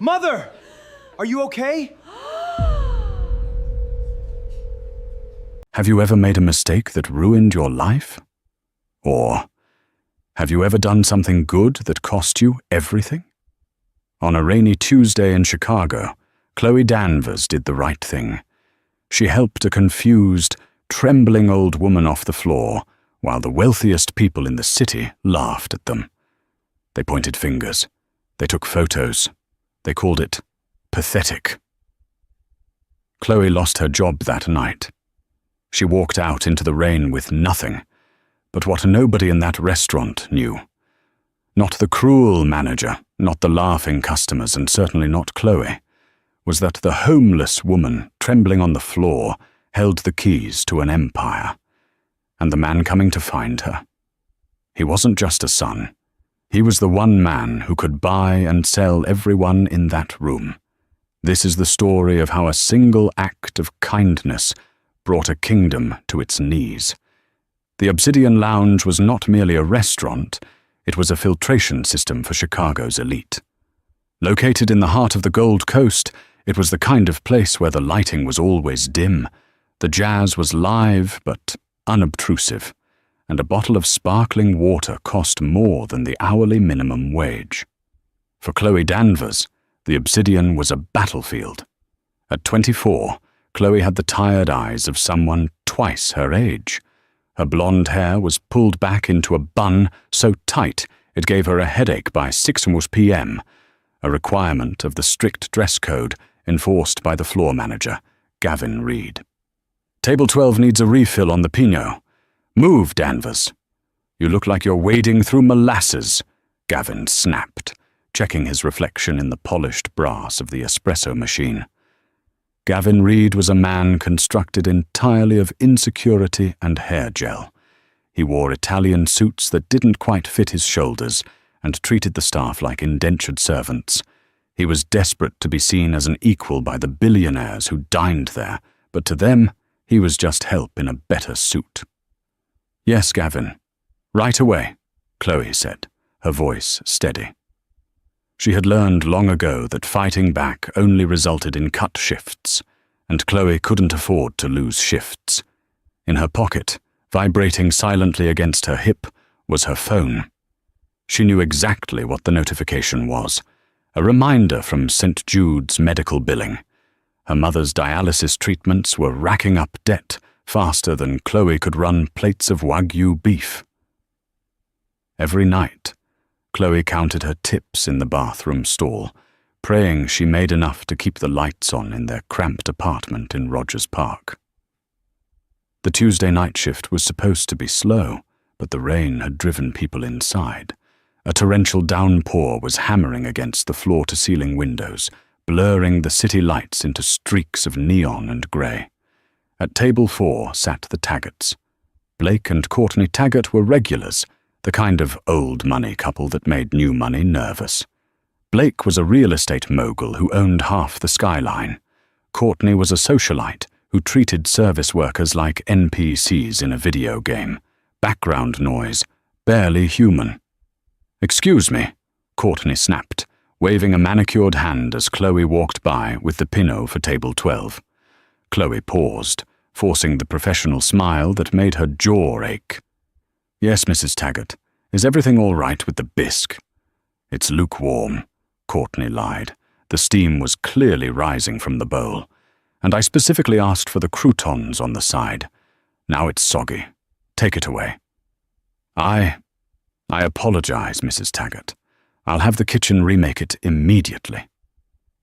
Mother! Are you okay? Have you ever made a mistake that ruined your life? Or have you ever done something good that cost you everything? On a rainy Tuesday in Chicago, Chloe Danvers did the right thing. She helped a confused, trembling old woman off the floor while the wealthiest people in the city laughed at them. They pointed fingers. They took photos. They called it pathetic. Chloe lost her job that night. She walked out into the rain with nothing but what nobody in that restaurant knew. Not the cruel manager, not the laughing customers, and certainly not Chloe, was that the homeless woman trembling on the floor held the keys to an empire. And the man coming to find her, he wasn't just a son. He was the one man who could buy and sell everyone in that room. This is the story of how a single act of kindness brought a kingdom to its knees. The Obsidian Lounge was not merely a restaurant, it was a filtration system for Chicago's elite. Located in the heart of the Gold Coast, it was the kind of place where the lighting was always dim, the jazz was live but unobtrusive, and a bottle of sparkling water cost more than the hourly minimum wage. For Chloe Danvers, the Obsidian was a battlefield. At 24, Chloe had the tired eyes of someone twice her age. Her blonde hair was pulled back into a bun so tight it gave her a headache by 6 p.m., a requirement of the strict dress code enforced by the floor manager, Gavin Reed. Table 12 needs a refill on the Pinot. Move, Danvers. You look like you're wading through molasses, Gavin snapped, checking his reflection in the polished brass of the espresso machine. Gavin Reed was a man constructed entirely of insecurity and hair gel. He wore Italian suits that didn't quite fit his shoulders and treated the staff like indentured servants. He was desperate to be seen as an equal by the billionaires who dined there, but to them, he was just help in a better suit. Yes, Gavin. Right away, Chloe said, her voice steady. She had learned long ago that fighting back only resulted in cut shifts, and Chloe couldn't afford to lose shifts. In her pocket, vibrating silently against her hip, was her phone. She knew exactly what the notification was, a reminder from St. Jude's medical billing. Her mother's dialysis treatments were racking up debt faster than Chloe could run plates of Wagyu beef. Every night, Chloe counted her tips in the bathroom stall, praying she made enough to keep the lights on in their cramped apartment in Rogers Park. The Tuesday night shift was supposed to be slow, but the rain had driven people inside. A torrential downpour was hammering against the floor-to-ceiling windows, blurring the city lights into streaks of neon and grey. At table 4 sat the Taggarts. Blake and Courtney Taggart were regulars, the kind of old money couple that made new money nervous. Blake was a real estate mogul who owned half the skyline. Courtney was a socialite who treated service workers like NPCs in a video game. Background noise, barely human. "Excuse me," Courtney snapped, waving a manicured hand as Chloe walked by with the Pinot for table 12. Chloe paused, forcing the professional smile that made her jaw ache. "Yes, Mrs. Taggart. Is everything all right with the bisque?" "It's lukewarm," Courtney lied. The steam was clearly rising from the bowl. "And I specifically asked for the croutons on the side. Now it's soggy. Take it away." I apologize, Mrs. Taggart. I'll have the kitchen remake it immediately."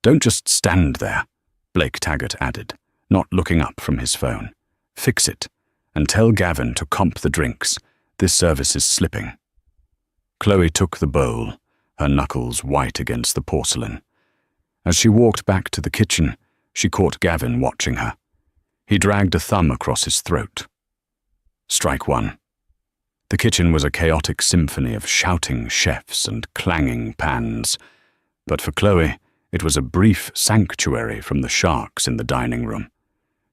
"Don't just stand there," Blake Taggart added, not looking up from his phone. "Fix it, and tell Gavin to comp the drinks. This service is slipping." Chloe took the bowl, her knuckles white against the porcelain. As she walked back to the kitchen, she caught Gavin watching her. He dragged a thumb across his throat. Strike one. The kitchen was a chaotic symphony of shouting chefs and clanging pans, but for Chloe, it was a brief sanctuary from the sharks in the dining room.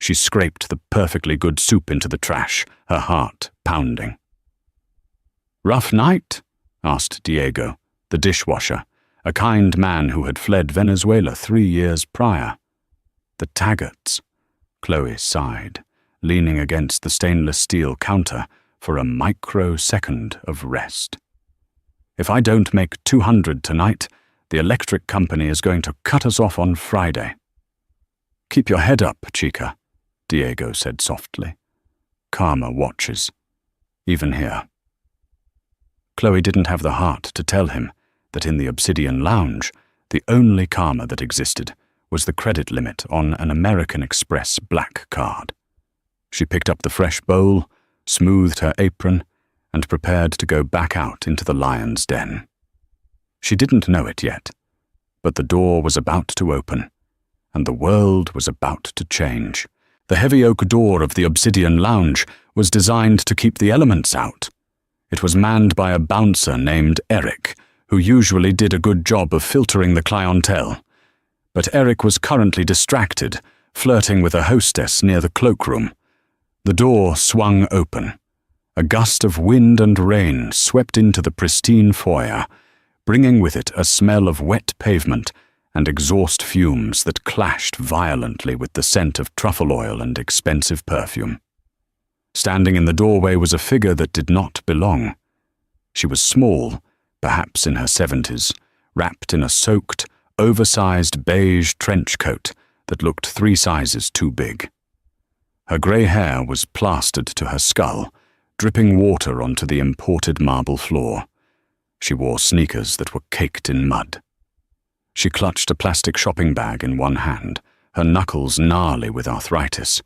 She scraped the perfectly good soup into the trash, her heart pounding. "Rough night?" asked Diego, the dishwasher, a kind man who had fled Venezuela 3 years prior. The Taggarts, Chloe sighed, leaning against the stainless steel counter for a microsecond of rest. If I don't make 200 tonight, the electric company is going to cut us off on Friday. Keep your head up, Chica, Diego said softly. Karma watches, even here. Chloe didn't have the heart to tell him that in the Obsidian Lounge, the only karma that existed was the credit limit on an American Express black card. She picked up the fresh bowl, smoothed her apron, and prepared to go back out into the lion's den. She didn't know it yet, but the door was about to open, and the world was about to change. The heavy oak door of the Obsidian Lounge was designed to keep the elements out. It was manned by a bouncer named Eric, who usually did a good job of filtering the clientele. But Eric was currently distracted, flirting with a hostess near the cloakroom. The door swung open. A gust of wind and rain swept into the pristine foyer, bringing with it a smell of wet pavement and exhaust fumes that clashed violently with the scent of truffle oil and expensive perfume. Standing in the doorway was a figure that did not belong. She was small, perhaps in her 70s, wrapped in a soaked, oversized beige trench coat that looked 3 sizes too big. Her grey hair was plastered to her skull, dripping water onto the imported marble floor. She wore sneakers that were caked in mud. She clutched a plastic shopping bag in one hand, her knuckles gnarly with arthritis.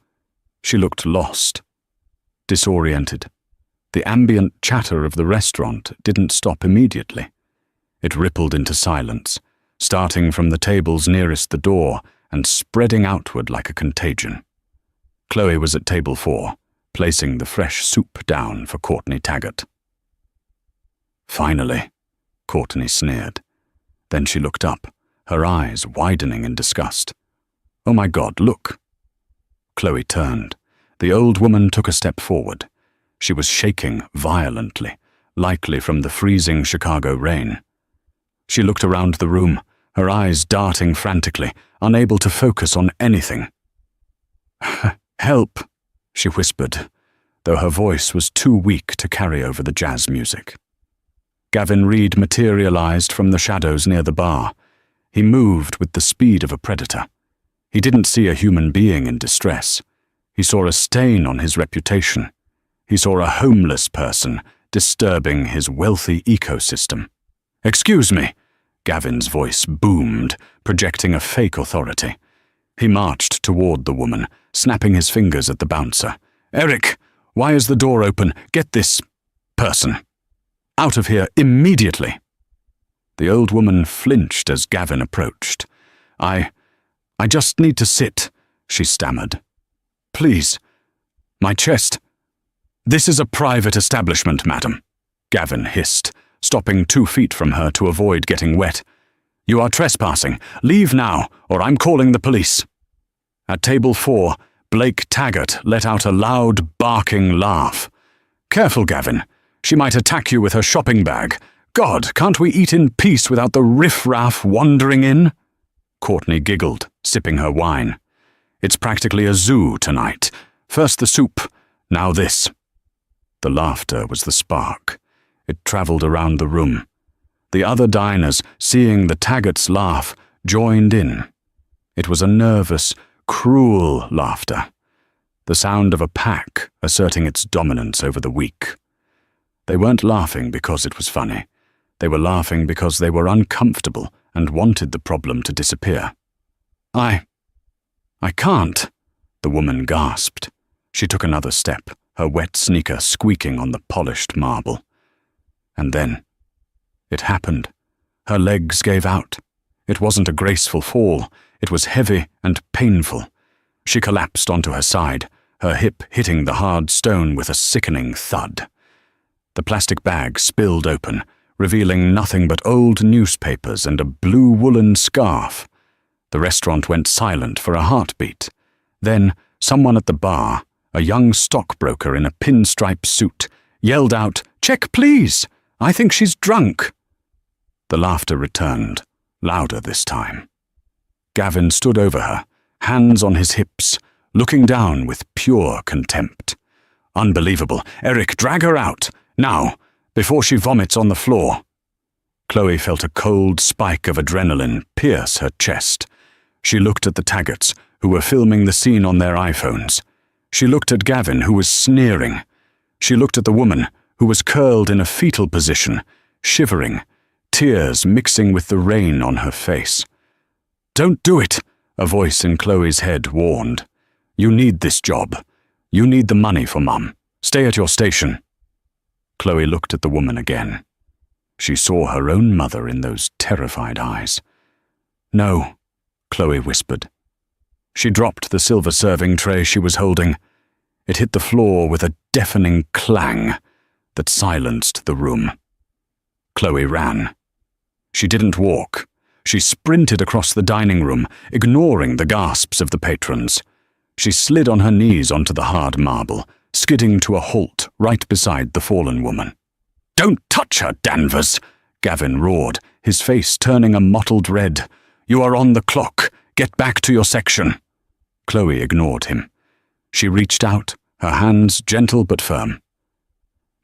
She looked lost, disoriented. The ambient chatter of the restaurant didn't stop immediately. It rippled into silence, starting from the tables nearest the door and spreading outward like a contagion. Chloe was at table 4, placing the fresh soup down for Courtney Taggart. Finally, Courtney sneered. Then she looked up, her eyes widening in disgust. Oh my God, look! Chloe turned. The old woman took a step forward. She was shaking violently, likely from the freezing Chicago rain. She looked around the room, her eyes darting frantically, unable to focus on anything. "Help," she whispered, though her voice was too weak to carry over the jazz music. Gavin Reed materialized from the shadows near the bar. He moved with the speed of a predator. He didn't see a human being in distress. He saw a stain on his reputation. He saw a homeless person disturbing his wealthy ecosystem. "Excuse me," Gavin's voice boomed, projecting a fake authority. He marched toward the woman, snapping his fingers at the bouncer. "Eric, why is the door open? Get this person out of here immediately." The old woman flinched as Gavin approached. I just need to sit," she stammered. "Please, my chest." "This is a private establishment, madam," Gavin hissed, stopping 2 feet from her to avoid getting wet. "You are trespassing. Leave now, or I'm calling the police." At table 4, Blake Taggart let out a loud, barking laugh. "Careful, Gavin. She might attack you with her shopping bag. God, can't we eat in peace without the riffraff wandering in?" Courtney giggled, sipping her wine. "It's practically a zoo tonight. First the soup, now this." The laughter was the spark. It traveled around the room. The other diners, seeing the Taggarts laugh, joined in. It was a nervous, cruel laughter, the sound of a pack asserting its dominance over the weak. They weren't laughing because it was funny. They were laughing because they were uncomfortable and wanted the problem to disappear. I can't," the woman gasped. She took another step, her wet sneaker squeaking on the polished marble. And then, it happened. Her legs gave out. It wasn't a graceful fall. It was heavy and painful. She collapsed onto her side, her hip hitting the hard stone with a sickening thud. The plastic bag spilled open, revealing nothing but old newspapers and a blue woolen scarf. The restaurant went silent for a heartbeat. Then, someone at the bar, a young stockbroker in a pinstripe suit, yelled out, "Check, please! I think she's drunk!" The laughter returned, louder this time. Gavin stood over her, hands on his hips, looking down with pure contempt. Unbelievable. Eric, drag her out, now, before she vomits on the floor. Chloe felt a cold spike of adrenaline pierce her chest. She looked at the Taggarts, who were filming the scene on their iPhones. She looked at Gavin, who was sneering. She looked at the woman, who was curled in a fetal position, shivering, tears mixing with the rain on her face. "Don't do it," a voice in Chloe's head warned. "You need this job. You need the money for Mum. Stay at your station." Chloe looked at the woman again. She saw her own mother in those terrified eyes. "No," Chloe whispered. She dropped the silver serving tray she was holding. It hit the floor with a deafening clang that silenced the room. Chloe ran. She didn't walk. She sprinted across the dining room, ignoring the gasps of the patrons. She slid on her knees onto the hard marble, skidding to a halt right beside the fallen woman. "Don't touch her, Danvers!" Gavin roared, his face turning a mottled red. "You are on the clock. Get back to your section." Chloe ignored him. She reached out, her hands gentle but firm.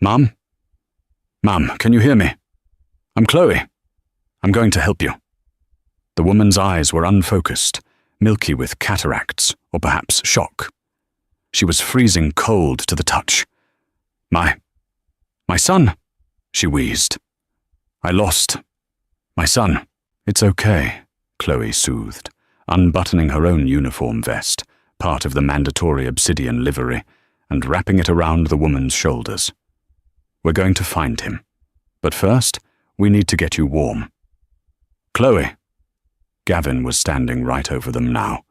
"Mum? Mum, can you hear me? I'm Chloe. I'm going to help you." The woman's eyes were unfocused, milky with cataracts, or perhaps shock. She was freezing cold to the touch. My son," she wheezed. "I lost my son." "It's okay," Chloe soothed, unbuttoning her own uniform vest, part of the mandatory obsidian livery, and wrapping it around the woman's shoulders. "We're going to find him. But first, we need to get you warm." "Chloe." Gavin was standing right over them now.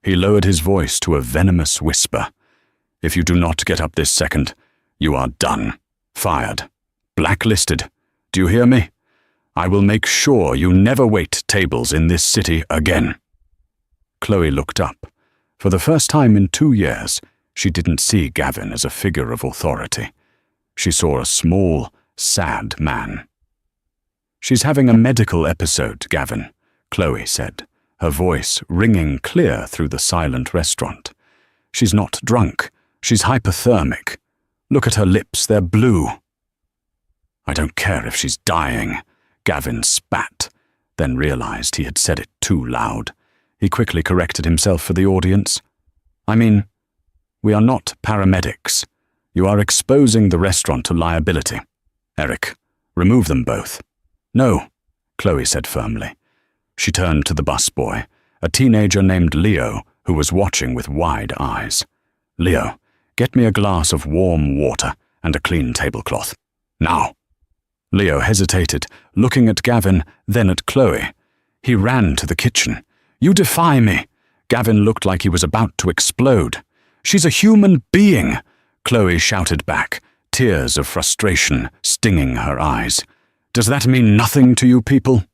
He lowered his voice to a venomous whisper. "If you do not get up this second, you are done. Fired. Blacklisted. Do you hear me? I will make sure you never wait tables in this city again." Chloe looked up. For the first time in 2 years, she didn't see Gavin as a figure of authority. She saw a small, sad man. "She's having a medical episode, Gavin," Chloe said, her voice ringing clear through the silent restaurant. "She's not drunk. She's hypothermic. Look at her lips, they're blue." "I don't care if she's dying," Gavin spat, then realized he had said it too loud. He quickly corrected himself for the audience. "I mean, we are not paramedics. You are exposing the restaurant to liability. Eric, remove them both." "No," Chloe said firmly. She turned to the busboy, a teenager named Leo, who was watching with wide eyes. "Leo, get me a glass of warm water and a clean tablecloth. Now." Leo hesitated, looking at Gavin, then at Chloe. He ran to the kitchen. "You defy me!" Gavin looked like he was about to explode. "She's a human being!" Chloe shouted back, tears of frustration stinging her eyes. "Does that mean nothing to you people?"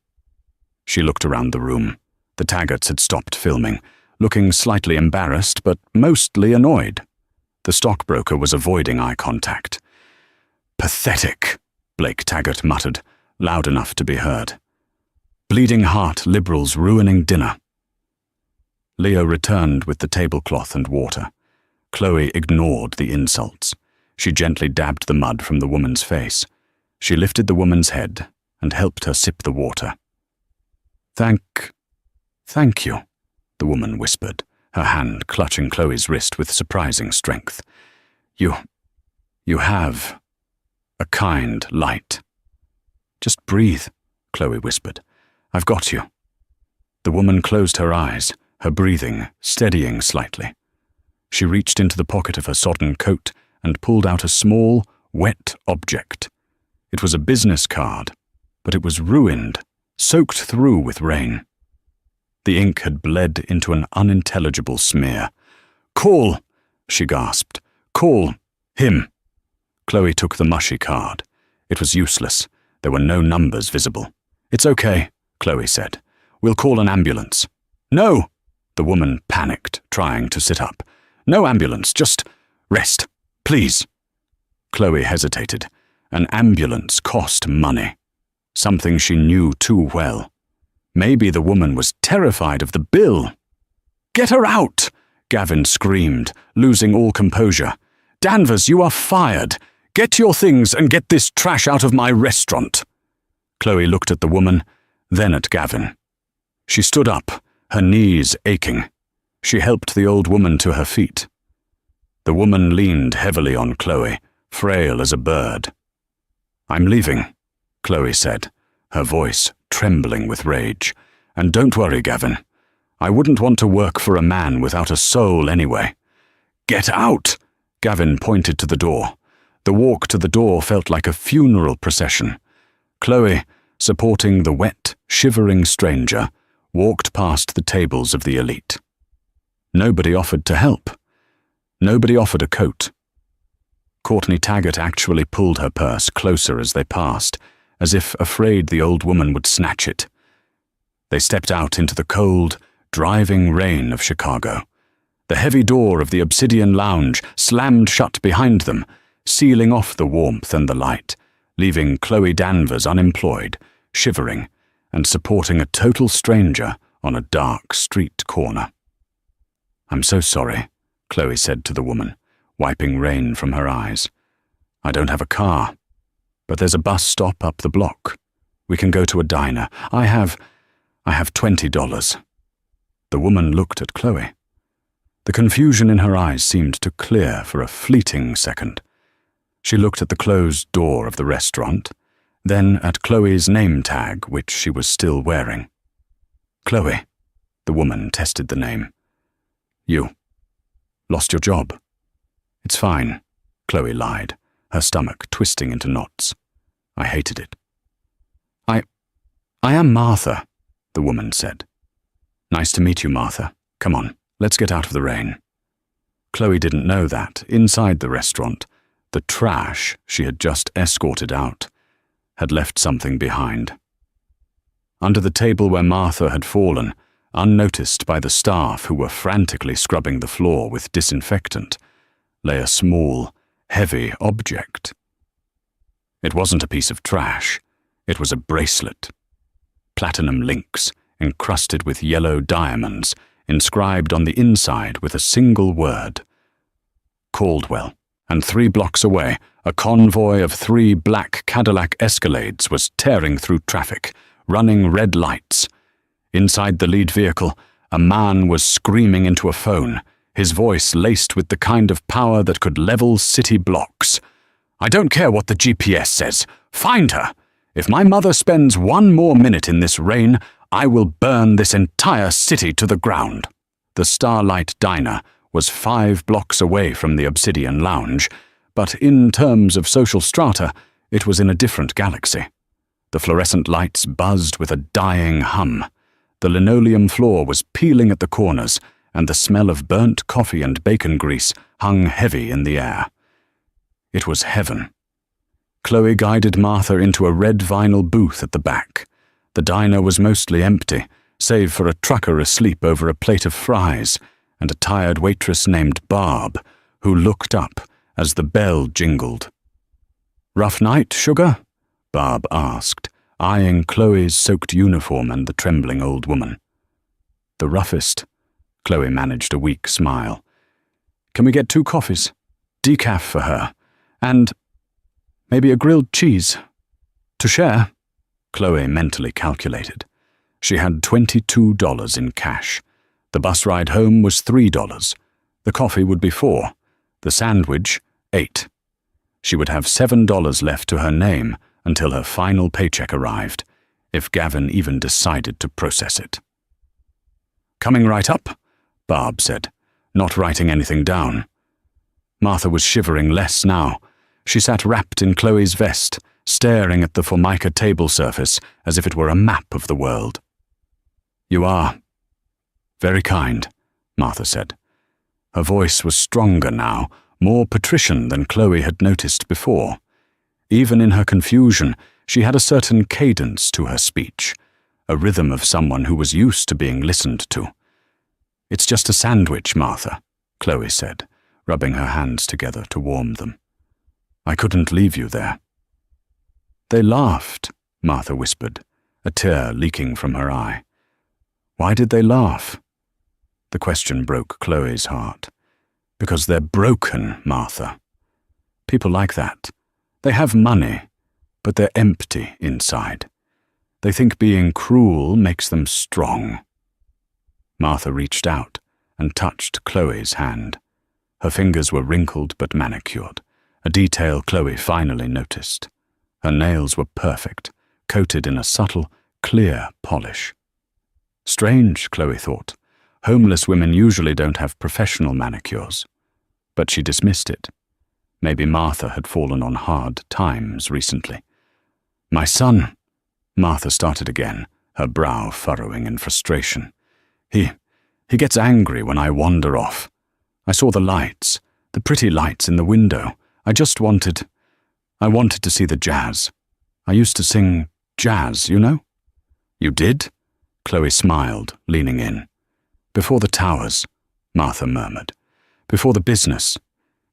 She looked around the room. The Taggarts had stopped filming, looking slightly embarrassed but mostly annoyed. The stockbroker was avoiding eye contact. "Pathetic," Blake Taggart muttered, loud enough to be heard. "Bleeding heart liberals ruining dinner." Leo returned with the tablecloth and water. Chloe ignored the insults. She gently dabbed the mud from the woman's face. She lifted the woman's head and helped her sip the water. Thank you," the woman whispered, her hand clutching Chloe's wrist with surprising strength. You have a kind light." "Just breathe," Chloe whispered. "I've got you." The woman closed her eyes, her breathing steadying slightly. She reached into the pocket of her sodden coat and pulled out a small, wet object. It was a business card, but it was ruined, soaked through with rain. The ink had bled into an unintelligible smear. "Call!" she gasped. "Call him." Chloe took the mushy card. It was useless. There were no numbers visible. "It's okay," Chloe said. "We'll call an ambulance." "No!" The woman panicked, trying to sit up. "No ambulance, just rest, please." Chloe hesitated. An ambulance cost money, something she knew too well. Maybe the woman was terrified of the bill. "Get her out!" Gavin screamed, losing all composure. "Danvers, you are fired. Get your things and get this trash out of my restaurant." Chloe looked at the woman, then at Gavin. She stood up, her knees aching. She helped the old woman to her feet. The woman leaned heavily on Chloe, frail as a bird. "I'm leaving," Chloe said, her voice trembling with rage. "And don't worry, Gavin. I wouldn't want to work for a man without a soul anyway." "Get out!" Gavin pointed to the door. The walk to the door felt like a funeral procession. Chloe, supporting the wet, shivering stranger, walked past the tables of the elite. Nobody offered to help. Nobody offered a coat. Courtney Taggart actually pulled her purse closer as they passed, as if afraid the old woman would snatch it. They stepped out into the cold, driving rain of Chicago. The heavy door of the Obsidian Lounge slammed shut behind them, sealing off the warmth and the light, leaving Chloe Danvers unemployed, shivering, and supporting a total stranger on a dark street corner. "I'm so sorry," Chloe said to the woman, wiping rain from her eyes. "I don't have a car, but there's a bus stop up the block. We can go to a diner. I have $20. The woman looked at Chloe. The confusion in her eyes seemed to clear for a fleeting second. She looked at the closed door of the restaurant, then at Chloe's name tag, which she was still wearing. "Chloe," the woman tested the name. "You lost your job?" "It's fine," Chloe lied, her stomach twisting into knots. "I hated it." I am Martha," the woman said. "Nice to meet you, Martha. Come on, let's get out of the rain." Chloe didn't know that, inside the restaurant, the trash she had just escorted out had left something behind. Under the table where Martha had fallen, unnoticed by the staff who were frantically scrubbing the floor with disinfectant, lay a small, heavy object. It wasn't a piece of trash. It was a bracelet. Platinum links, encrusted with yellow diamonds, inscribed on the inside with a single word. Caldwell. And 3 blocks away, a convoy of 3 black Cadillac Escalades was tearing through traffic, running red lights. Inside the lead vehicle, a man was screaming into a phone, his voice laced with the kind of power that could level city blocks. "I don't care what the GPS says. Find her! If my mother spends 1 more minute in this rain, I will burn this entire city to the ground." The Starlight Diner was 5 blocks away from the Obsidian Lounge, but in terms of social strata, it was in a different galaxy. The fluorescent lights buzzed with a dying hum. The linoleum floor was peeling at the corners, and the smell of burnt coffee and bacon grease hung heavy in the air. It was heaven. Chloe guided Martha into a red vinyl booth at the back. The diner was mostly empty, save for a trucker asleep over a plate of fries, and a tired waitress named Barb, who looked up as the bell jingled. "Rough night, sugar?" Barb asked, eyeing Chloe's soaked uniform and the trembling old woman. "The roughest." Chloe managed a weak smile. "Can we get 2 coffees? Decaf for her. And maybe a grilled cheese. To share." Chloe mentally calculated. She had $22 in cash. The bus ride home was $3. The coffee would be $4. The sandwich, $8. She would have $7 left to her name until her final paycheck arrived, if Gavin even decided to process it. "Coming right up," Barb said, not writing anything down. Martha was shivering less now. She sat wrapped in Chloe's vest, staring at the Formica table surface as if it were a map of the world. "You are very kind," Martha said. Her voice was stronger now, more patrician than Chloe had noticed before. Even in her confusion, she had a certain cadence to her speech, a rhythm of someone who was used to being listened to. "It's just a sandwich, Martha," Chloe said, rubbing her hands together to warm them. "I couldn't leave you there." "They laughed," Martha whispered, a tear leaking from her eye. Why did they laugh? The question broke Chloe's heart. Because they're broken, Martha. People like that. They have money, but they're empty inside. They think being cruel makes them strong. Martha reached out and touched Chloe's hand. Her fingers were wrinkled but manicured, a detail Chloe finally noticed. Her nails were perfect, coated in a subtle, clear polish. Strange, Chloe thought. Homeless women usually don't have professional manicures. But she dismissed it. Maybe Martha had fallen on hard times recently. My son, Martha started again, her brow furrowing in frustration. He gets angry when I wander off. I saw the lights, the pretty lights in the window. I wanted to see the jazz. I used to sing jazz, you know? You did? Chloe smiled, leaning in. Before the towers, Martha murmured. Before the business.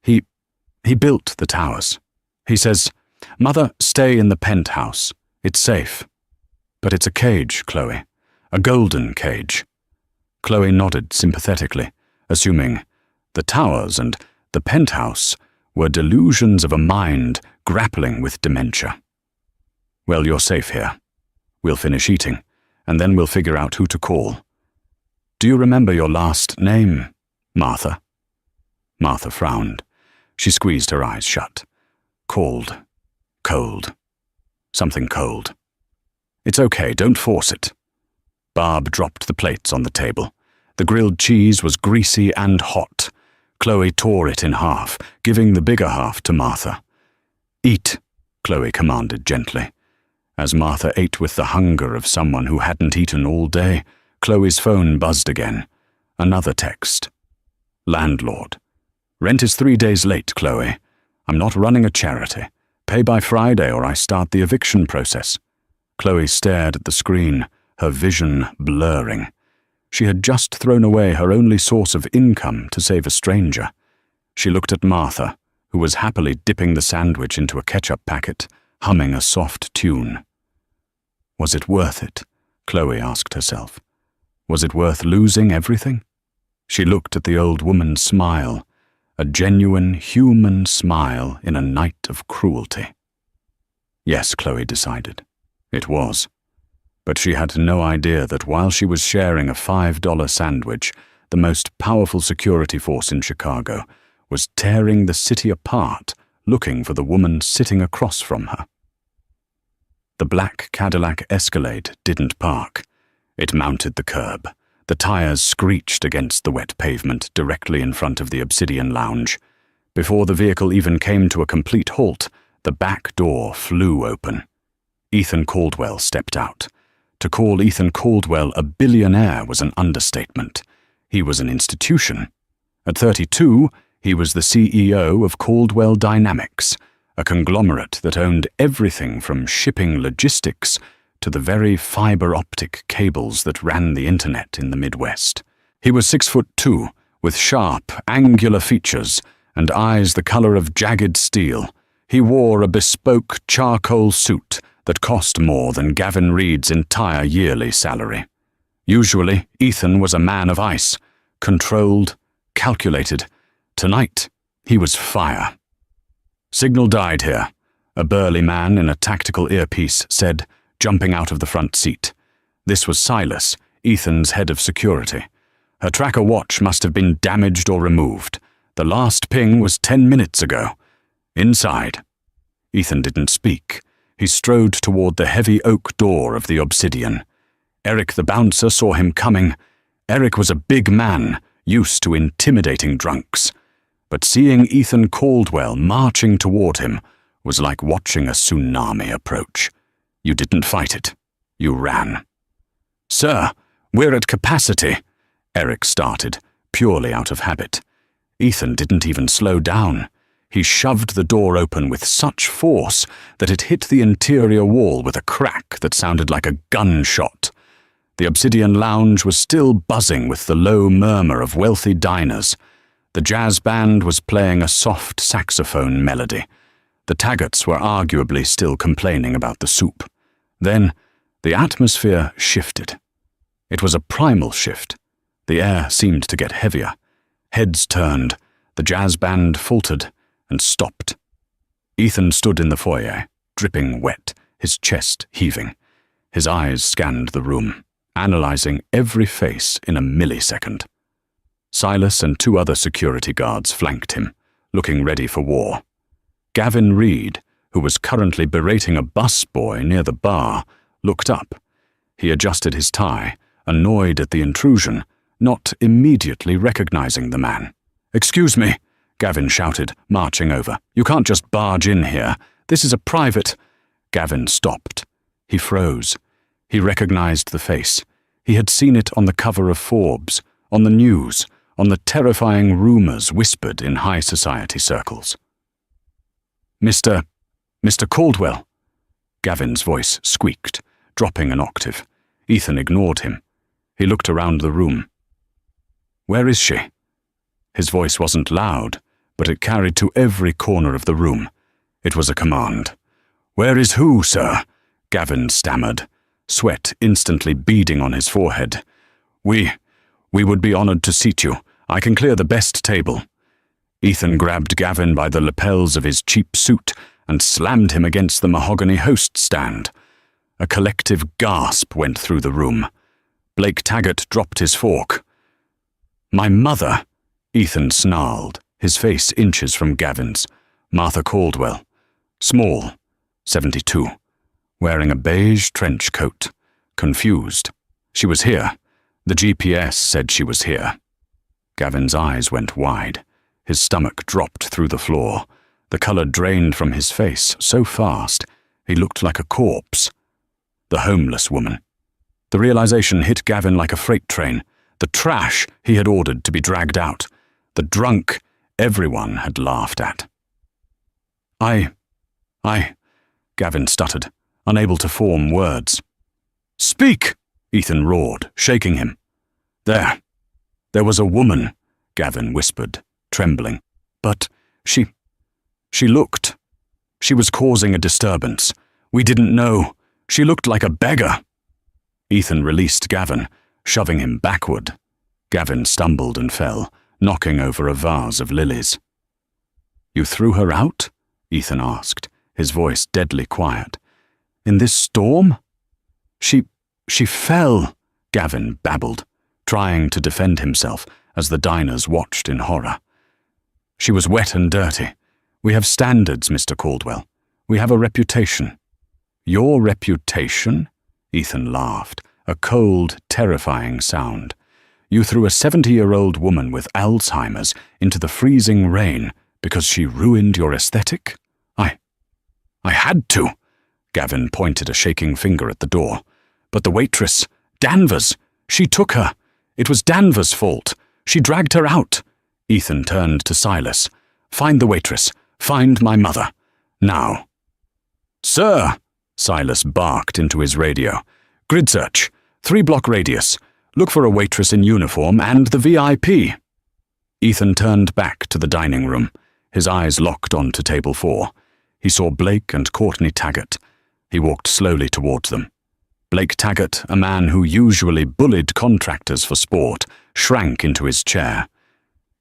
He built the towers. He says, Mother, stay in the penthouse. It's safe. But it's a cage, Chloe. A golden cage. Chloe nodded sympathetically, assuming the towers and the penthouse were delusions of a mind grappling with dementia. Well, you're safe here. We'll finish eating, and then we'll figure out who to call. Do you remember your last name, Martha? Martha frowned. She squeezed her eyes shut. Cold. Something cold. It's okay, don't force it. Barb dropped the plates on the table. The grilled cheese was greasy and hot. Chloe tore it in half, giving the bigger half to Martha. Eat, Chloe commanded gently. As Martha ate with the hunger of someone who hadn't eaten all day, Chloe's phone buzzed again. Another text. Landlord. Rent is 3 days late, Chloe. I'm not running a charity. Pay by Friday or I start the eviction process. Chloe stared at the screen, her vision blurring. She had just thrown away her only source of income to save a stranger. She looked at Martha, who was happily dipping the sandwich into a ketchup packet, humming a soft tune. Was it worth it? Chloe asked herself. Was it worth losing everything? She looked at the old woman's smile, a genuine human smile in a night of cruelty. Yes, Chloe decided. It was. But she had no idea that while she was sharing a $5 sandwich, the most powerful security force in Chicago was tearing the city apart, looking for the woman sitting across from her. The black Cadillac Escalade didn't park. It mounted the curb. The tires screeched against the wet pavement directly in front of the Obsidian Lounge. Before the vehicle even came to a complete halt, the back door flew open. Ethan Caldwell stepped out. To call Ethan Caldwell a billionaire was an understatement. He was an institution. At 32, he was the CEO of Caldwell Dynamics, a conglomerate that owned everything from shipping logistics to the very fiber-optic cables that ran the internet in the Midwest. He was 6'2", with sharp, angular features and eyes the color of jagged steel. He wore a bespoke charcoal suit that cost more than Gavin Reed's entire yearly salary. Usually, Ethan was a man of ice, controlled, calculated. Tonight, he was fire. Signal died here, a burly man in a tactical earpiece said, jumping out of the front seat. This was Silas, Ethan's head of security. Her tracker watch must have been damaged or removed. The last ping was 10 minutes ago. Inside. Ethan didn't speak. He strode toward the heavy oak door of the Obsidian. Eric the bouncer saw him coming. Eric was a big man, used to intimidating drunks. But seeing Ethan Caldwell marching toward him was like watching a tsunami approach. You didn't fight it. You ran. Sir, we're at capacity, Eric started, purely out of habit. Ethan didn't even slow down. He shoved the door open with such force that it hit the interior wall with a crack that sounded like a gunshot. The Obsidian Lounge was still buzzing with the low murmur of wealthy diners. The jazz band was playing a soft saxophone melody. The Taggarts were arguably still complaining about the soup. Then, The atmosphere shifted. It was a primal shift. The air seemed to get heavier. Heads turned, the jazz band faltered and stopped. Ethan stood in the foyer, dripping wet, his chest heaving. His eyes scanned the room, analyzing every face in a millisecond. Silas and 2 other security guards flanked him, looking ready for war. Gavin Reed, who was currently berating a busboy near the bar, looked up. He adjusted his tie, annoyed at the intrusion, not immediately recognizing the man. "Excuse me," Gavin shouted, marching over. "You can't just barge in here. This is a private—" Gavin stopped. He froze. He recognized the face. He had seen it on the cover of Forbes, on the news, on the terrifying rumors whispered in high society circles. Mr. Caldwell." Gavin's voice squeaked, dropping an octave. Ethan ignored him. He looked around the room. "Where is she?" His voice wasn't loud, but it carried to every corner of the room. It was a command. "Where is who, sir?" Gavin stammered, sweat instantly beading on his forehead. We would be honored to seat you. I can clear the best table." Ethan grabbed Gavin by the lapels of his cheap suit and slammed him against the mahogany host stand. A collective gasp went through the room. Blake Taggart dropped his fork. "My mother," Ethan snarled, his face inches from Gavin's. Martha Caldwell. Small, 72. Wearing a beige trench coat. Confused. She was here. The GPS said she was here. Gavin's eyes went wide. His stomach dropped through the floor. The color drained from his face so fast, he looked like a corpse. The homeless woman. The realization hit Gavin like a freight train. The trash he had ordered to be dragged out. The drunk everyone had laughed at. I, Gavin stuttered, unable to form words. "Speak!" Ethan roared, shaking him. There was a woman," Gavin whispered, trembling. "But she looked. She was causing a disturbance. We didn't know. She looked like a beggar." Ethan released Gavin, shoving him backward. Gavin stumbled and fell, knocking over a vase of lilies. "You threw her out?" Ethan asked, his voice deadly quiet. "In this storm?" She fell," Gavin babbled, trying to defend himself as the diners watched in horror. "She was wet and dirty. We have standards, Mr. Caldwell. We have a reputation." "Your reputation?" Ethan laughed, a cold, terrifying sound. "You threw a 70-year-old woman with Alzheimer's into the freezing rain because she ruined your aesthetic? I had to." Gavin pointed a shaking finger at the door. "But the waitress, Danvers, she took her. It was Danvers' fault. She dragged her out." Ethan turned to Silas. "Find the waitress. Find my mother. Now." "Sir," Silas barked into his radio. "Grid search. 3-block radius. Look for a waitress in uniform and the VIP." Ethan turned back to the dining room, his eyes locked onto table 4. He saw Blake and Courtney Taggart. He walked slowly towards them. Blake Taggart, a man who usually bullied contractors for sport, shrank into his chair.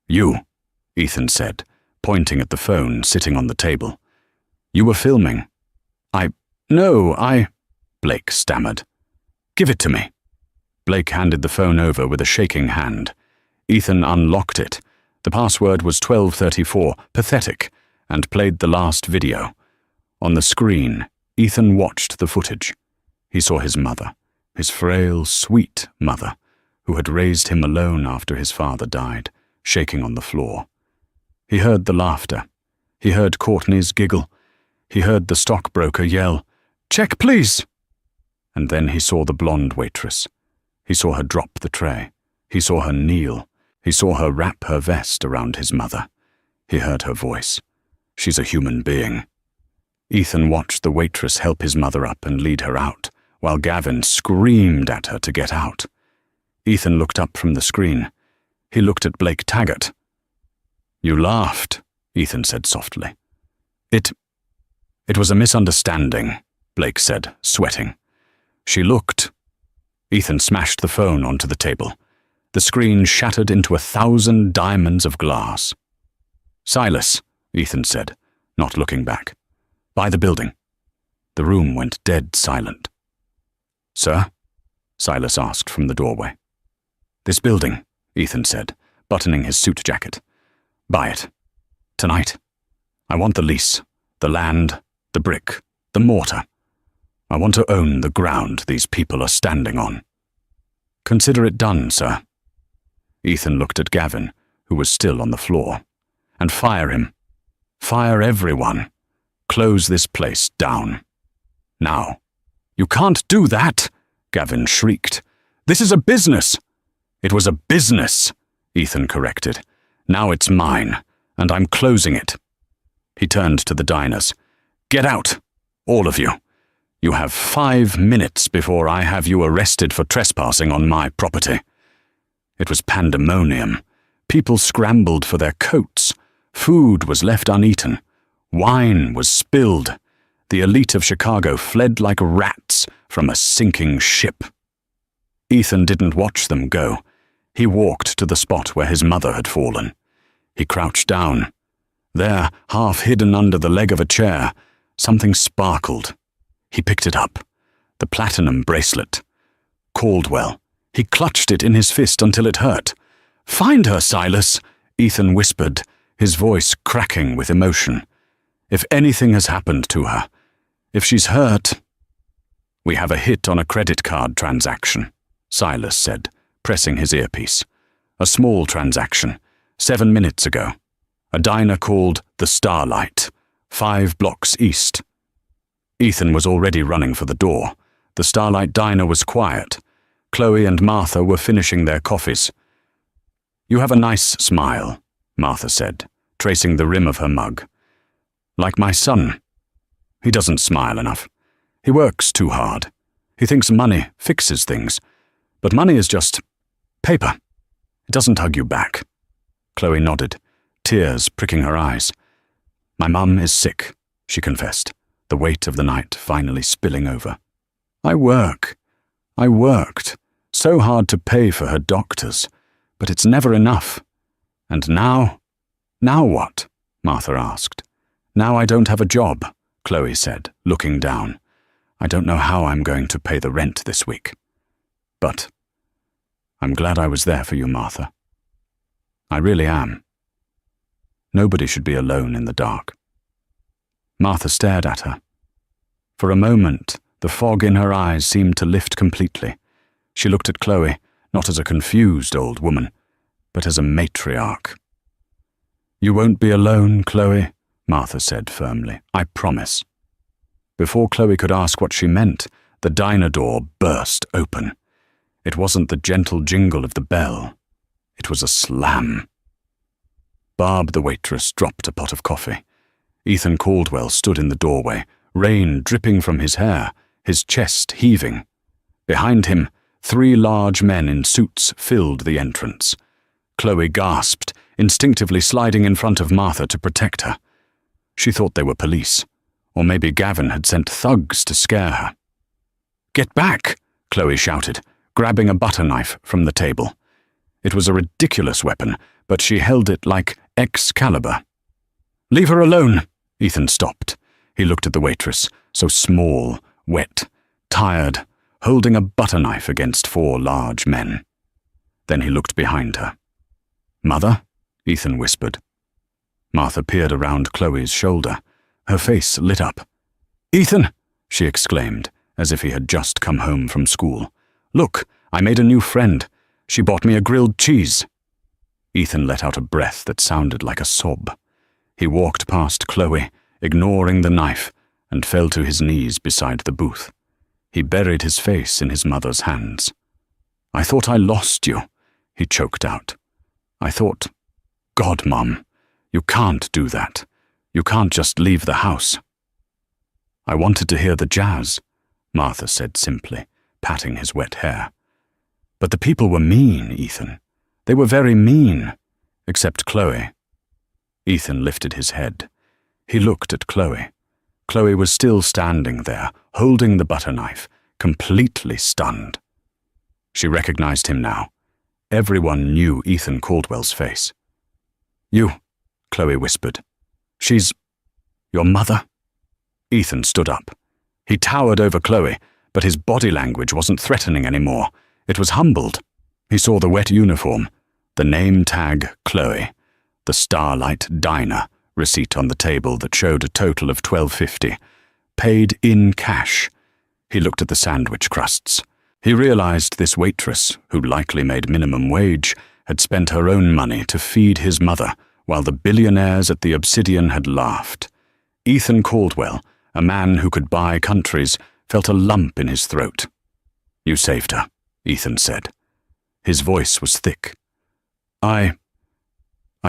"You," Ethan said, pointing at the phone sitting on the table. "You were filming." No, Blake stammered. "Give it to me." Blake handed the phone over with a shaking hand. Ethan unlocked it. The password was 1234, pathetic, and played the last video. On the screen, Ethan watched the footage. He saw his mother, his frail, sweet mother, who had raised him alone after his father died, shaking on the floor. He heard the laughter. He heard Courtney's giggle. He heard the stockbroker yell, "Check, please!" And then he saw the blonde waitress. He saw her drop the tray. He saw her kneel. He saw her wrap her vest around his mother. He heard her voice. "She's a human being." Ethan watched the waitress help his mother up and lead her out, while Gavin screamed at her to get out. Ethan looked up from the screen. He looked at Blake Taggart. "You laughed," Ethan said softly. It was a misunderstanding," Blake said, sweating. She looked. Ethan smashed the phone onto the table. The screen shattered into 1,000 diamonds of glass. "Silas," Ethan said, not looking back. "By the building." The room went dead silent. "Sir?" Silas asked from the doorway. "This building," Ethan said, buttoning his suit jacket. "Buy it. Tonight. I want the lease, the land, the brick, the mortar. I want to own the ground these people are standing on." "Consider it done, sir." Ethan looked at Gavin, who was still on the floor. "And fire him. Fire everyone. Close this place down. Now." "You can't do that!" Gavin shrieked. "This is a business!" "It was a business," Ethan corrected. "Now it's mine, and I'm closing it." He turned to the diners. "Get out, all of you. You have 5 minutes before I have you arrested for trespassing on my property." It was pandemonium. People scrambled for their coats. Food was left uneaten. Wine was spilled. The elite of Chicago fled like rats from a sinking ship. Ethan didn't watch them go. He walked to the spot where his mother had fallen. He crouched down. There, half hidden under the leg of a chair, something sparkled. He picked it up. The platinum bracelet. Caldwell. He clutched it in his fist until it hurt. "Find her, Silas," Ethan whispered, his voice cracking with emotion. "If anything has happened to her, if she's hurt—" "We have a hit on a credit card transaction," Silas said, pressing his earpiece. "A small transaction, 7 minutes ago. A diner called The Starlight, 5 blocks east." Ethan was already running for the door. The Starlight diner was quiet. Chloe and Martha were finishing their coffees. "You have a nice smile," Martha said, tracing the rim of her mug. "Like my son. He doesn't smile enough. He works too hard. He thinks money fixes things. But money is just paper. It doesn't hug you back." Chloe nodded, tears pricking her eyes. "My mum is sick," she confessed, the weight of the night finally spilling over. I worked so hard to pay for her doctors, but it's never enough. And now what?" Martha asked. "Now I don't have a job," Chloe said, looking down. "I don't know how I'm going to pay the rent this week. But I'm glad I was there for you, Martha. I really am. Nobody should be alone in the dark." Martha stared at her. For a moment, the fog in her eyes seemed to lift completely. She looked at Chloe, not as a confused old woman, but as a matriarch. "You won't be alone, Chloe," Martha said firmly. "I promise." Before Chloe could ask what she meant, the diner door burst open. It wasn't the gentle jingle of the bell. It was a slam. Barb, the waitress, dropped a pot of coffee. Ethan Caldwell stood in the doorway, rain dripping from his hair, his chest heaving. Behind him, 3 large men in suits filled the entrance. Chloe gasped, instinctively sliding in front of Martha to protect her. She thought they were police, or maybe Gavin had sent thugs to scare her. "Get back!" Chloe shouted, grabbing a butter knife from the table. It was a ridiculous weapon, but she held it like Excalibur. "Leave her alone!" Ethan stopped. He looked at the waitress, so small, wet, tired, holding a butter knife against 4 large men. Then he looked behind her. "Mother?" Ethan whispered. Martha peered around Chloe's shoulder. Her face lit up. "Ethan!" she exclaimed, as if he had just come home from school. "Look, I made a new friend. She bought me a grilled cheese." Ethan let out a breath that sounded like a sob. He walked past Chloe, ignoring the knife, and fell to his knees beside the booth. He buried his face in his mother's hands. "I thought I lost you," he choked out. "I thought, God, Mum, you can't do that. You can't just leave the house." "I wanted to hear the jazz," Martha said simply, patting his wet hair. "But the people were mean, Ethan. They were very mean, except Chloe." Ethan lifted his head. He looked at Chloe. Chloe was still standing there, holding the butter knife, completely stunned. She recognized him now. Everyone knew Ethan Caldwell's face. "You," Chloe whispered. "She's your mother?" Ethan stood up. He towered over Chloe, but his body language wasn't threatening anymore. It was humbled. He saw the wet uniform, the name tag Chloe, the Starlight Diner receipt on the table that showed a total of $12.50, paid in cash. He looked at the sandwich crusts. He realized this waitress, who likely made minimum wage, had spent her own money to feed his mother, while the billionaires at the Obsidian had laughed. Ethan Caldwell, a man who could buy countries, felt a lump in his throat. "You saved her," Ethan said. His voice was thick. I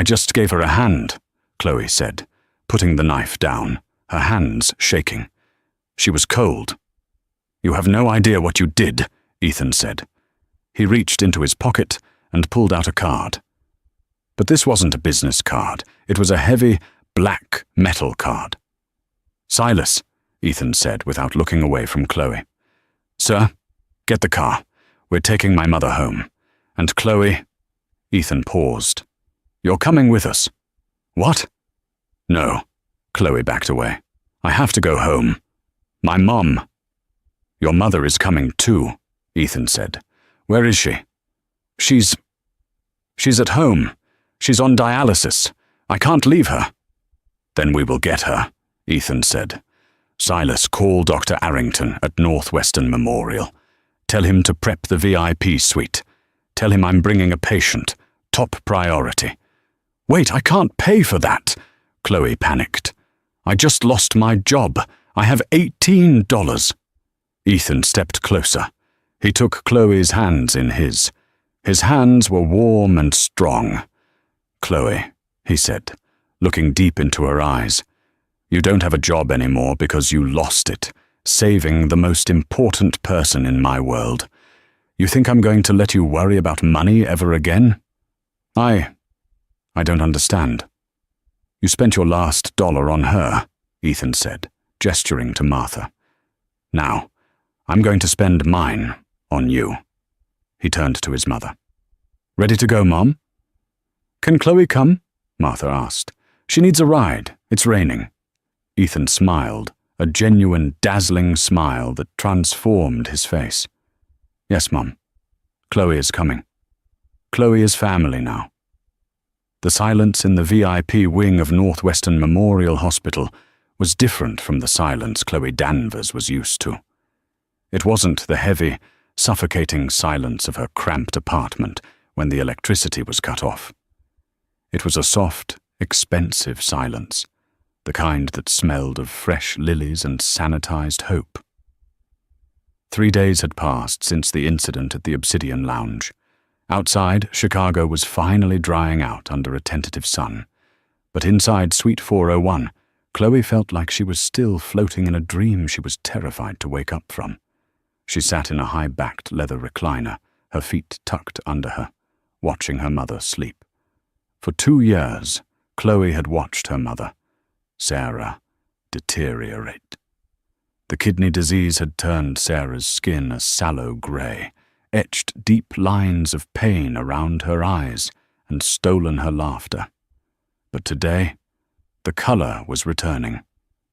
just gave her a hand," Chloe said, putting the knife down, her hands shaking. She was cold. "You have no idea what you did," Ethan said. He reached into his pocket and pulled out a card. But this wasn't a business card. It was a heavy, black metal card. "Silas," Ethan said without looking away from Chloe. "Sir, get the car. We're taking my mother home. And Chloe—" Ethan paused. "You're coming with us." "What?" "No." Chloe backed away. "I have to go home. My mom." "Your mother is coming too," Ethan said. "Where is she?" She's at home. She's on dialysis. I can't leave her." "Then we will get her," Ethan said. "Silas, call Dr. Arrington at Northwestern Memorial. Tell him to prep the VIP suite. Tell him I'm bringing a patient. Top priority." "Wait, I can't pay for that," Chloe panicked. "I just lost my job. I have $18. Ethan stepped closer. He took Chloe's hands in his. His hands were warm and strong. "Chloe," he said, looking deep into her eyes, "you don't have a job anymore because you lost it, saving the most important person in my world. You think I'm going to let you worry about money ever again? I don't understand." "You spent your last dollar on her," Ethan said, gesturing to Martha. "Now, I'm going to spend mine on you." He turned to his mother. "Ready to go, Mom?" "Can Chloe come?" Martha asked. "She needs a ride. It's raining." Ethan smiled, a genuine, dazzling smile that transformed his face. "Yes, Mom. Chloe is coming. Chloe is family now." The silence in the VIP wing of Northwestern Memorial Hospital was different from the silence Chloe Danvers was used to. It wasn't the heavy, suffocating silence of her cramped apartment when the electricity was cut off. It was a soft, expensive silence, the kind that smelled of fresh lilies and sanitized hope. 3 days had passed since the incident at the Obsidian Lounge. Outside, Chicago was finally drying out under a tentative sun. But inside Suite 401, Chloe felt like she was still floating in a dream she was terrified to wake up from. She sat in a high-backed leather recliner, her feet tucked under her, watching her mother sleep. For 2 years, Chloe had watched her mother, Sarah, deteriorate. The kidney disease had turned Sarah's skin a sallow grey, etched deep lines of pain around her eyes, and stolen her laughter. But today, the colour was returning.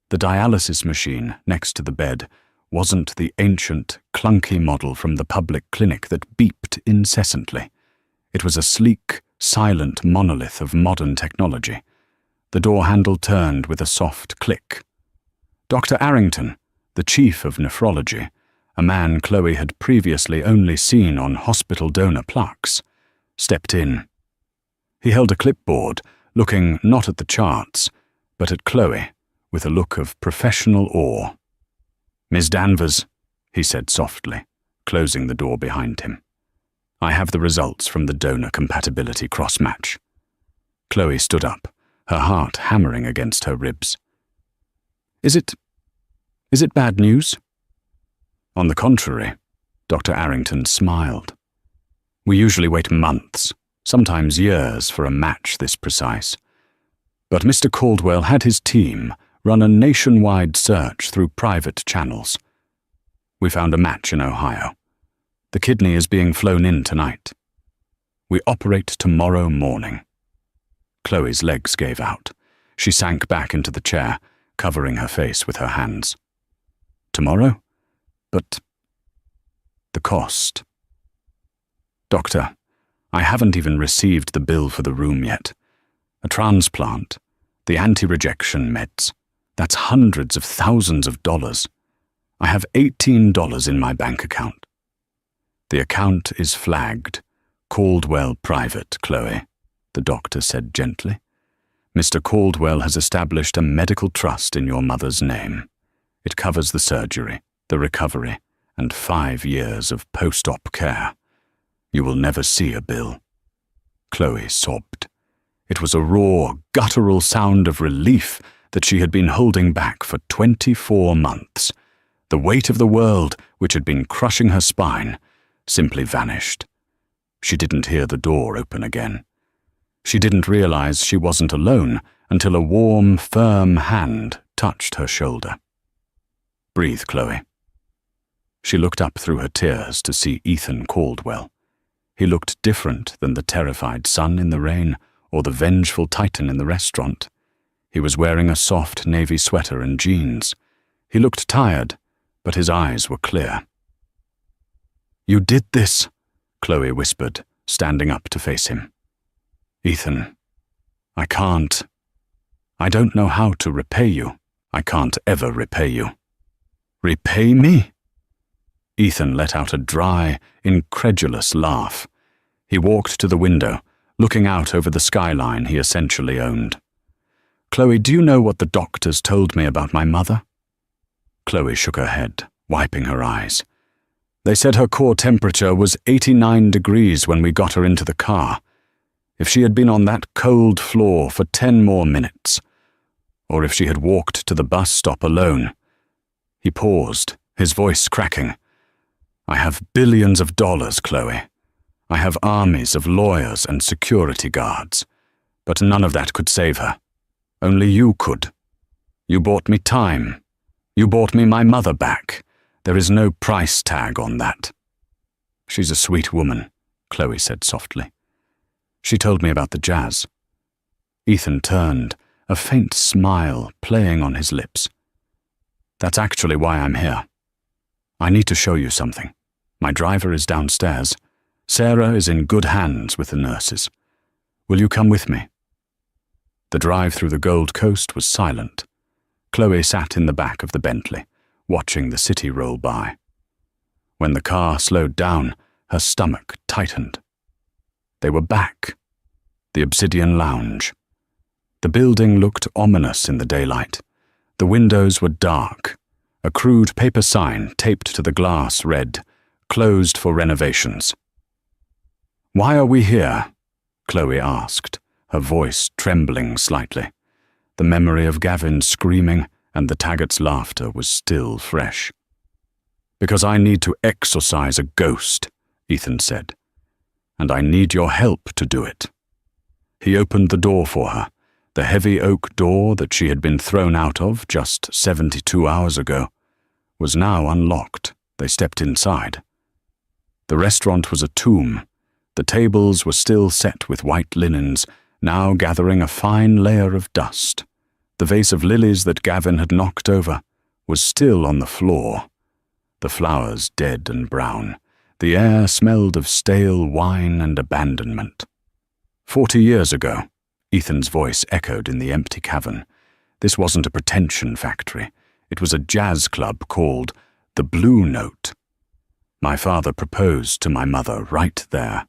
The dialysis machine next to the bed wasn't the ancient, clunky model from the public clinic that beeped incessantly. It was a sleek, silent monolith of modern technology. The door handle turned with a soft click. Dr. Arrington, the chief of nephrology, a man Chloe had previously only seen on hospital donor plaques, stepped in. He held a clipboard, looking not at the charts, but at Chloe, with a look of professional awe. "Miss Danvers," he said softly, closing the door behind him. "I have the results from the donor compatibility cross-match." Chloe stood up, her heart hammering against her ribs. Is it bad news?" "On the contrary," Dr. Arrington smiled. "We usually wait months, sometimes years, for a match this precise. But Mr. Caldwell had his team run a nationwide search through private channels. We found a match in Ohio. The kidney is being flown in tonight. We operate tomorrow morning." Chloe's legs gave out. She sank back into the chair, covering her face with her hands. "Tomorrow? But the cost." "Doctor, I haven't even received the bill for the room yet. A transplant, the anti-rejection meds, that's hundreds of thousands of dollars. I have $18 in my bank account." "The account is flagged. Caldwell Private, Chloe," the doctor said gently. "Mr. Caldwell has established a medical trust in your mother's name. It covers the surgery, the recovery, and 5 years of post-op care. You will never see a bill." Chloe sobbed. It was a raw, guttural sound of relief that she had been holding back for 24 months. The weight of the world, which had been crushing her spine, simply vanished. She didn't hear the door open again. She didn't realize she wasn't alone until a warm, firm hand touched her shoulder. "Breathe, Chloe." She looked up through her tears to see Ethan Caldwell. He looked different than the terrified son in the rain or the vengeful titan in the restaurant. He was wearing a soft navy sweater and jeans. He looked tired, but his eyes were clear. "You did this," Chloe whispered, standing up to face him. "Ethan, I can't. I don't know how to repay you. I can't ever repay you." "Repay me?" Ethan let out a dry, incredulous laugh. He walked to the window, looking out over the skyline he essentially owned. "Chloe, do you know what the doctors told me about my mother?" Chloe shook her head, wiping her eyes. "They said her core temperature was 89 degrees when we got her into the car. If she had been on that cold floor for 10 more minutes, or if she had walked to the bus stop alone." He paused, his voice cracking. "I have billions of dollars, Chloe. I have armies of lawyers and security guards. But none of that could save her. Only you could. You bought me time. You bought me my mother back. There is no price tag on that." "She's a sweet woman," Chloe said softly. "She told me about the jazz." Ethan turned, a faint smile playing on his lips. "That's actually why I'm here. I need to show you something. My driver is downstairs. Sarah is in good hands with the nurses. Will you come with me?" The drive through the Gold Coast was silent. Chloe sat in the back of the Bentley, watching the city roll by. When the car slowed down, her stomach tightened. They were back. The Obsidian Lounge. The building looked ominous in the daylight. The windows were dark. A crude paper sign taped to the glass read, "Closed for renovations." "Why are we here?" Chloe asked, her voice trembling slightly. The memory of Gavin screaming and the Taggart's laughter was still fresh. "Because I need to exorcise a ghost," Ethan said. "And I need your help to do it." He opened the door for her, the heavy oak door that she had been thrown out of just 72 hours ago, was now unlocked. They stepped inside. The restaurant was a tomb. The tables were still set with white linens, now gathering a fine layer of dust. The vase of lilies that Gavin had knocked over was still on the floor. The flowers dead and brown. The air smelled of stale wine and abandonment. 40 years ago, Ethan's voice echoed in the empty cavern. This wasn't a pretension factory. It was a jazz club called the Blue Note. My father proposed to my mother right there.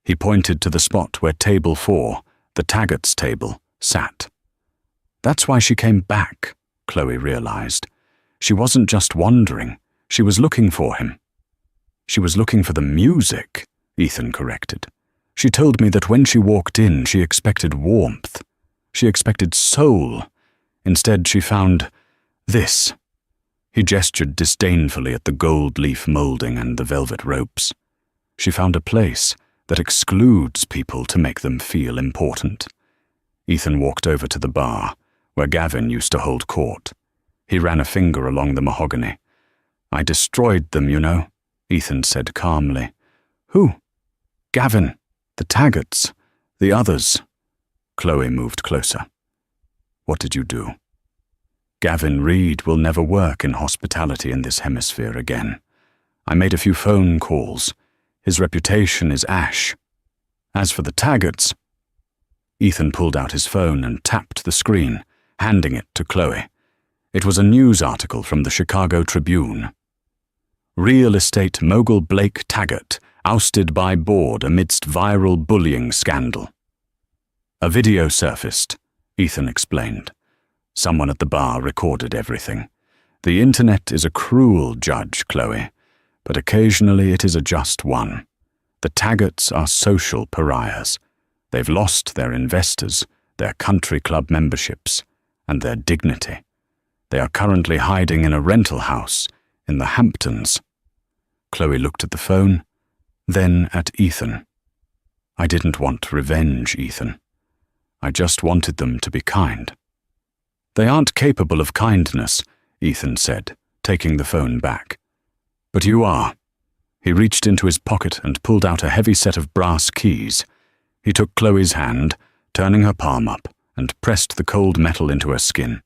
He pointed to the spot where table 4, the Taggart's table, sat. That's why she came back, Chloe realized. She wasn't just wandering. She was looking for him. She was looking for the music, Ethan corrected. She told me that when she walked in, she expected warmth. She expected soul. Instead, she found this. He gestured disdainfully at the gold leaf molding and the velvet ropes. She found a place that excludes people to make them feel important. Ethan walked over to the bar, where Gavin used to hold court. He ran a finger along the mahogany. I destroyed them, you know, Ethan said calmly. Who? Gavin, the Taggarts, the others. Chloe moved closer. What did you do? Gavin Reed will never work in hospitality in this hemisphere again. I made a few phone calls. His reputation is ash. As for the Taggarts, Ethan pulled out his phone and tapped the screen, handing it to Chloe. It was a news article from the Chicago Tribune. Real estate mogul Blake Taggart ousted by board amidst viral bullying scandal. A video surfaced, Ethan explained. Someone at the bar recorded everything. The internet is a cruel judge, Chloe, but occasionally it is a just one. The Taggarts are social pariahs. They've lost their investors, their country club memberships, and their dignity. They are currently hiding in a rental house in the Hamptons. Chloe looked at the phone, then at Ethan. I didn't want revenge, Ethan. I just wanted them to be kind. They aren't capable of kindness, Ethan said, taking the phone back. But you are. He reached into his pocket and pulled out a heavy set of brass keys. He took Chloe's hand, turning her palm up, and pressed the cold metal into her skin.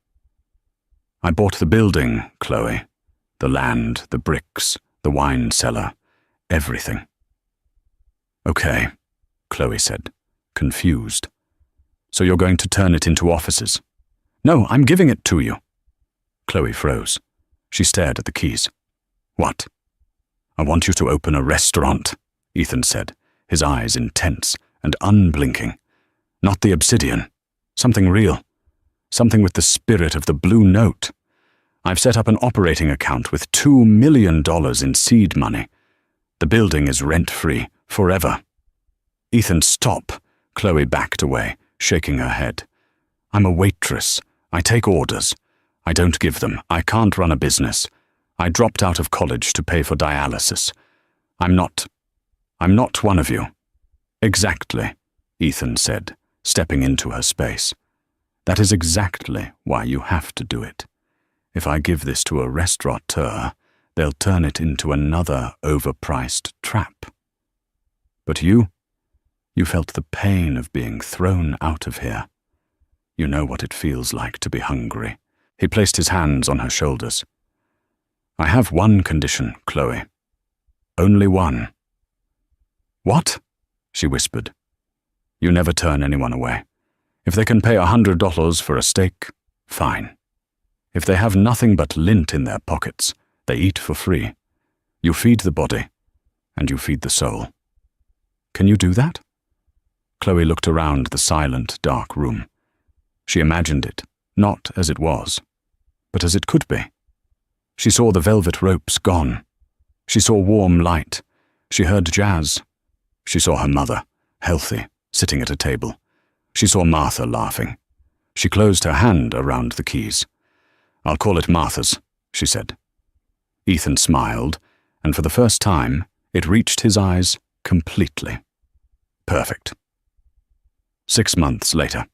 I bought the building, Chloe. The land, the bricks, the wine cellar, everything. Okay, Chloe said, confused. So you're going to turn it into offices? No, I'm giving it to you. Chloe froze. She stared at the keys. What? I want you to open a restaurant, Ethan said, his eyes intense and unblinking. Not the obsidian. Something real. Something with the spirit of the Blue Note. I've set up an operating account with $2 million in seed money. The building is rent-free, forever. Ethan, stop. Chloe backed away, shaking her head. I'm a waitress. I take orders. I don't give them. I can't run a business. I dropped out of college to pay for dialysis. I'm not one of you. Exactly, Ethan said, stepping into her space. That is exactly why you have to do it. If I give this to a restaurateur, they'll turn it into another overpriced trap. But you felt the pain of being thrown out of here. You know what it feels like to be hungry. He placed his hands on her shoulders. I have one condition, Chloe. Only one. What? She whispered. You never turn anyone away. If they can pay $100 for a steak, fine. If they have nothing but lint in their pockets, they eat for free. You feed the body, and you feed the soul. Can you do that? Chloe looked around the silent, dark room. She imagined it, not as it was, but as it could be. She saw the velvet ropes gone. She saw warm light. She heard jazz. She saw her mother, healthy, sitting at a table. She saw Martha laughing. She closed her hand around the keys. I'll call it Martha's, she said. Ethan smiled, and for the first time, it reached his eyes completely. Perfect. 6 months later.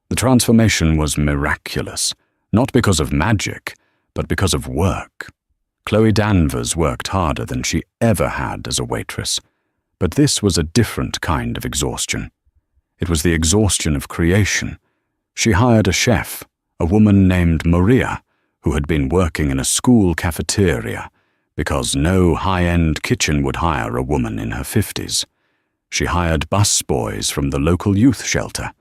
The transformation was miraculous, not because of magic, but because of work. Chloe Danvers worked harder than she ever had as a waitress, but this was a different kind of exhaustion. It was the exhaustion of creation. She hired a chef, a woman named Maria, who had been working in a school cafeteria, because no high-end kitchen would hire a woman in her 50s. She hired busboys from the local youth shelter.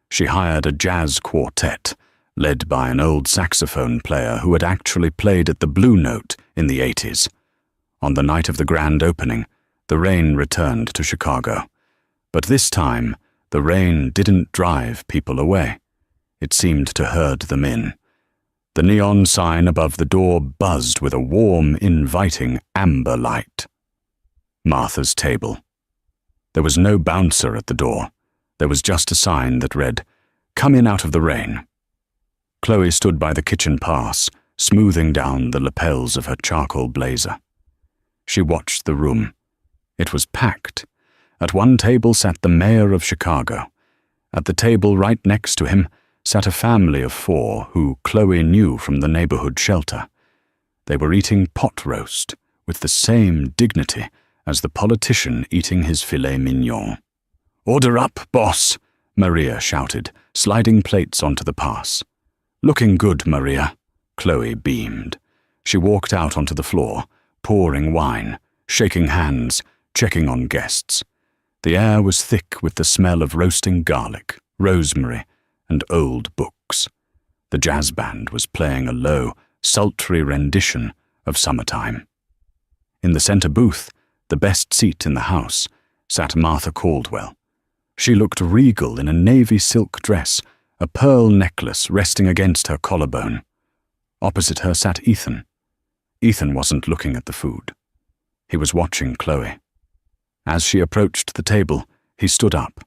She hired a jazz quartet, led by an old saxophone player who had actually played at the Blue Note in the 80s. On the night of the grand opening, the rain returned to Chicago. But this time, the rain didn't drive people away. It seemed to herd them in. The neon sign above the door buzzed with a warm, inviting amber light. Martha's table. There was no bouncer at the door. There was just a sign that read, "Come in out of the rain." Chloe stood by the kitchen pass, smoothing down the lapels of her charcoal blazer. She watched the room. It was packed. At one table sat the mayor of Chicago. At the table right next to him sat a family of 4 who Chloe knew from the neighborhood shelter. They were eating pot roast with the same dignity as the politician eating his filet mignon. "Order up, boss," Maria shouted, sliding plates onto the pass. "Looking good, Maria," Chloe beamed. She walked out onto the floor, pouring wine, shaking hands, checking on guests. The air was thick with the smell of roasting garlic, rosemary, and old books. The jazz band was playing a low, sultry rendition of Summertime. In the center booth, the best seat in the house, sat Martha Caldwell. She looked regal in a navy silk dress, a pearl necklace resting against her collarbone. Opposite her sat Ethan. Ethan wasn't looking at the food. He was watching Chloe. As she approached the table, he stood up.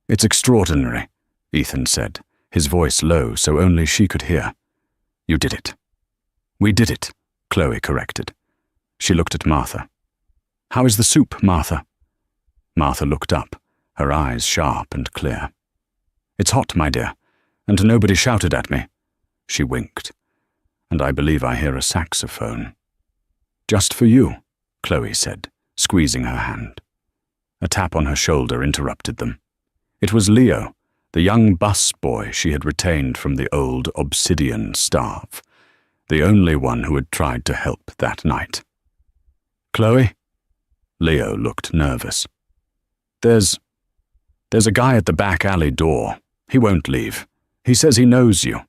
"It's extraordinary," Ethan said, his voice low so only she could hear. "You did it." "We did it," Chloe corrected. She looked at Martha. "How is the soup, Martha?" Martha looked up, her eyes sharp and clear. "It's hot, my dear, and nobody shouted at me." She winked. "And I believe I hear a saxophone." "Just for you," Chloe said, squeezing her hand. A tap on her shoulder interrupted them. It was Leo, the young bus boy she had retained from the old Obsidian staff, the only one who had tried to help that night. "Chloe?" Leo looked nervous. There's a guy at the back alley door. He won't leave. He says he knows you."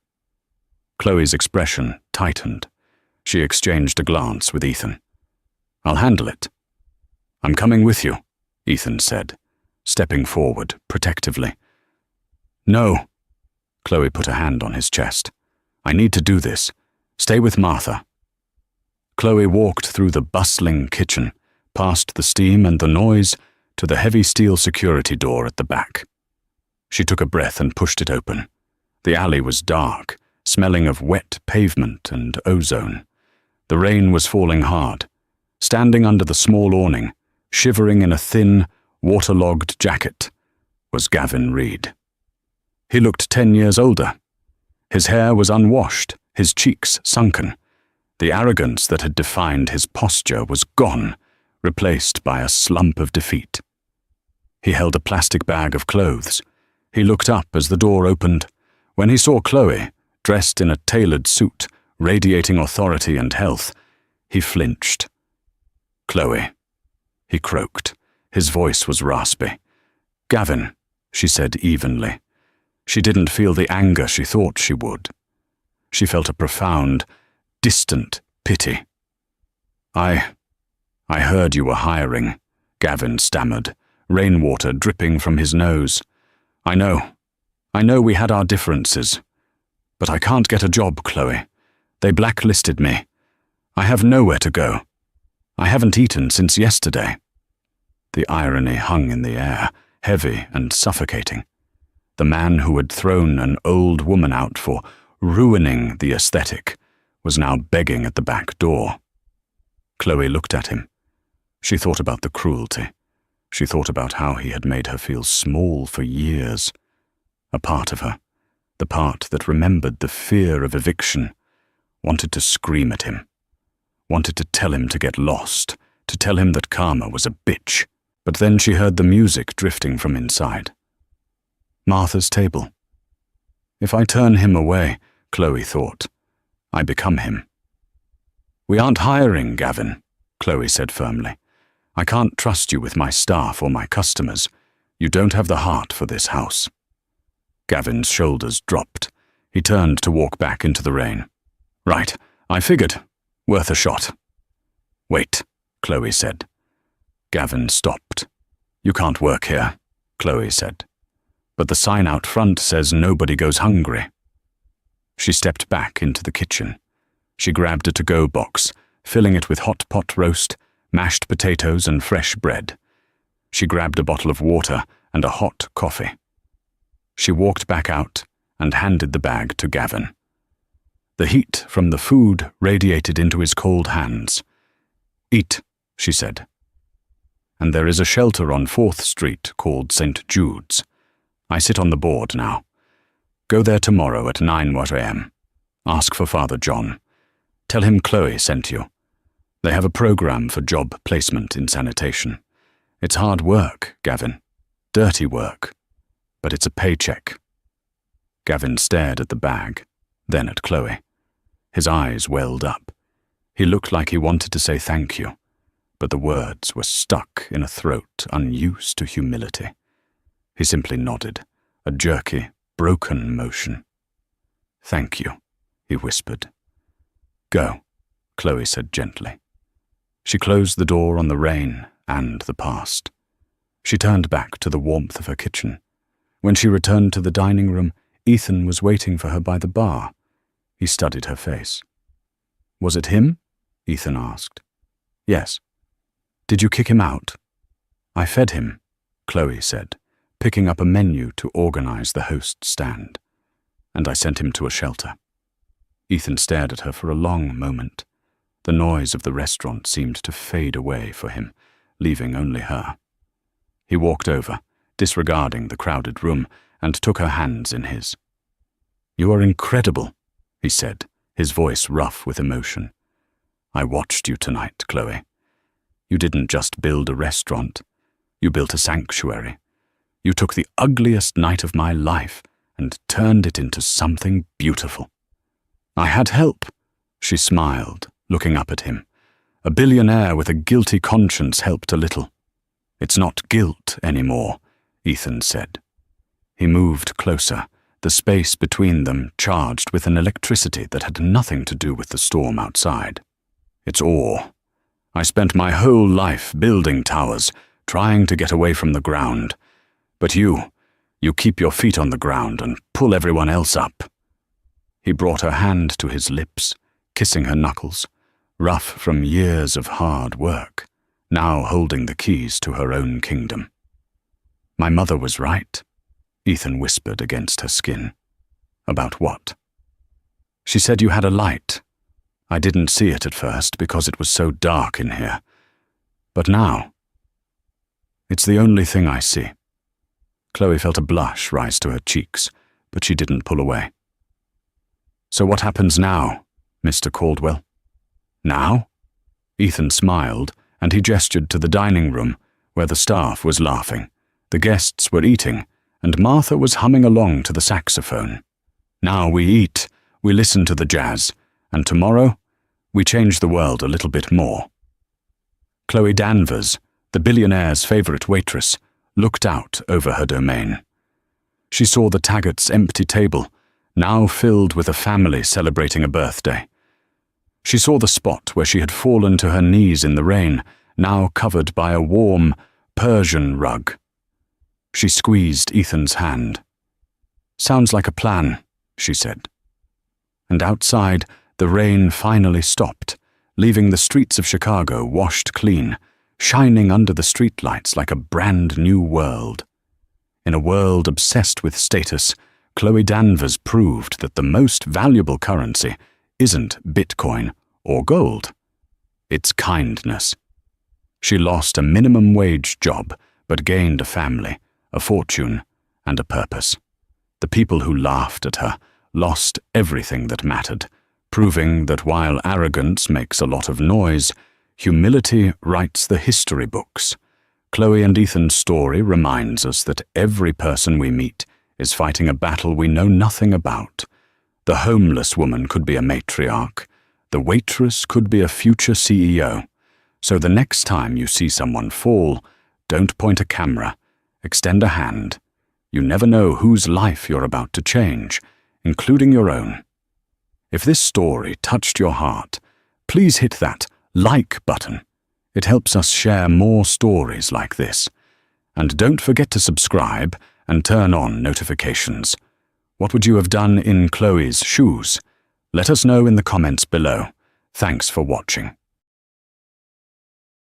Chloe's expression tightened. She exchanged a glance with Ethan. "I'll handle it." "I'm coming with you," Ethan said, stepping forward protectively. "No." Chloe put a hand on his chest. "I need to do this. Stay with Martha." Chloe walked through the bustling kitchen, past the steam and the noise, to the heavy steel security door at the back. She took a breath and pushed it open. The alley was dark, smelling of wet pavement and ozone. The rain was falling hard. Standing under the small awning, shivering in a thin, waterlogged jacket, was Gavin Reed. He looked 10 years older. His hair was unwashed, his cheeks sunken. The arrogance that had defined his posture was gone, replaced by a slump of defeat. He held a plastic bag of clothes. He looked up as the door opened. When he saw Chloe, dressed in a tailored suit, radiating authority and health, he flinched. "Chloe," he croaked. His voice was raspy. "Gavin," she said evenly. She didn't feel the anger she thought she would. She felt a profound, distant pity. I heard you were hiring," Gavin stammered, rainwater dripping from his nose. I know we had our differences. But I can't get a job, Chloe. They blacklisted me. I have nowhere to go. I haven't eaten since yesterday." The irony hung in the air, heavy and suffocating. The man who had thrown an old woman out for ruining the aesthetic was now begging at the back door. Chloe looked at him. She thought about the cruelty. She thought about how he had made her feel small for years. A part of her, the part that remembered the fear of eviction, wanted to scream at him, wanted to tell him to get lost, to tell him that karma was a bitch. But then she heard the music drifting from inside. Martha's table. If I turn him away, Chloe thought, I become him. "We aren't hiring, Gavin," Chloe said firmly. "I can't trust you with my staff or my customers. You don't have the heart for this house." Gavin's shoulders dropped. He turned to walk back into the rain. "Right, I figured. Worth a shot." "Wait," Chloe said. Gavin stopped. "You can't work here," Chloe said. "But the sign out front says nobody goes hungry." She stepped back into the kitchen. She grabbed a to-go box, filling it with hot pot roast, mashed potatoes and fresh bread. She grabbed a bottle of water and a hot coffee. She walked back out and handed the bag to Gavin. The heat from the food radiated into his cold hands. "Eat," she said. "And there is a shelter on 4th Street called St. Jude's. I sit on the board now. Go there tomorrow at 9 a.m. Ask for Father John. Tell him Chloe sent you. They have a program for job placement in sanitation. It's hard work, Gavin. Dirty work. But it's a paycheck." Gavin stared at the bag, then at Chloe. His eyes welled up. He looked like he wanted to say thank you, but the words were stuck in a throat unused to humility. He simply nodded, a jerky, broken motion. "Thank you," he whispered. "Go," Chloe said gently. She closed the door on the rain and the past. She turned back to the warmth of her kitchen. When she returned to the dining room, Ethan was waiting for her by the bar. He studied her face. "Was it him?" Ethan asked. "Yes." "Did you kick him out?" "I fed him," Chloe said, picking up a menu to organize the host stand. "And I sent him to a shelter." Ethan stared at her for a long moment. The noise of the restaurant seemed to fade away for him, leaving only her. He walked over, disregarding the crowded room, and took her hands in his. "You are incredible," he said, his voice rough with emotion. "I watched you tonight, Chloe. You didn't just build a restaurant. You built a sanctuary. You took the ugliest night of my life and turned it into something beautiful." "I had help," she smiled, looking up at him. "A billionaire with a guilty conscience helped a little." "It's not guilt anymore," Ethan said. He moved closer, the space between them charged with an electricity that had nothing to do with the storm outside. "It's awe. I spent my whole life building towers, trying to get away from the ground. But you keep your feet on the ground and pull everyone else up." He brought her hand to his lips, kissing her knuckles, rough from years of hard work, now holding the keys to her own kingdom. "My mother was right," Ethan whispered against her skin. "About what?" "She said you had a light. I didn't see it at first because it was so dark in here. But now, it's the only thing I see." Chloe felt a blush rise to her cheeks, but she didn't pull away. "So what happens now, Mr. Caldwell?" "Now?" Ethan smiled, and he gestured to the dining room, where the staff was laughing, the guests were eating, and Martha was humming along to the saxophone. "Now we eat, we listen to the jazz, and tomorrow, we change the world a little bit more." Chloe Danvers, the billionaire's favorite waitress, looked out over her domain. She saw the Taggart's empty table, now filled with a family celebrating a birthday. She saw the spot where she had fallen to her knees in the rain, now covered by a warm Persian rug. She squeezed Ethan's hand. "Sounds like a plan," she said. And outside, the rain finally stopped, leaving the streets of Chicago washed clean, shining under the streetlights like a brand new world. In a world obsessed with status, Chloe Danvers proved that the most valuable currency isn't Bitcoin or gold. It's kindness. She lost a minimum wage job, but gained a family, a fortune, and a purpose. The people who laughed at her lost everything that mattered, proving that while arrogance makes a lot of noise, humility writes the history books. Chloe and Ethan's story reminds us that every person we meet is fighting a battle we know nothing about. The homeless woman could be a matriarch. The waitress could be a future CEO. So the next time you see someone fall, don't point a camera. Extend a hand. You never know whose life you're about to change, including your own. If this story touched your heart, please hit that like button. It helps us share more stories like this. And don't forget to subscribe and turn on notifications. What would you have done in Chloe's shoes? Let us know in the comments below. Thanks for watching.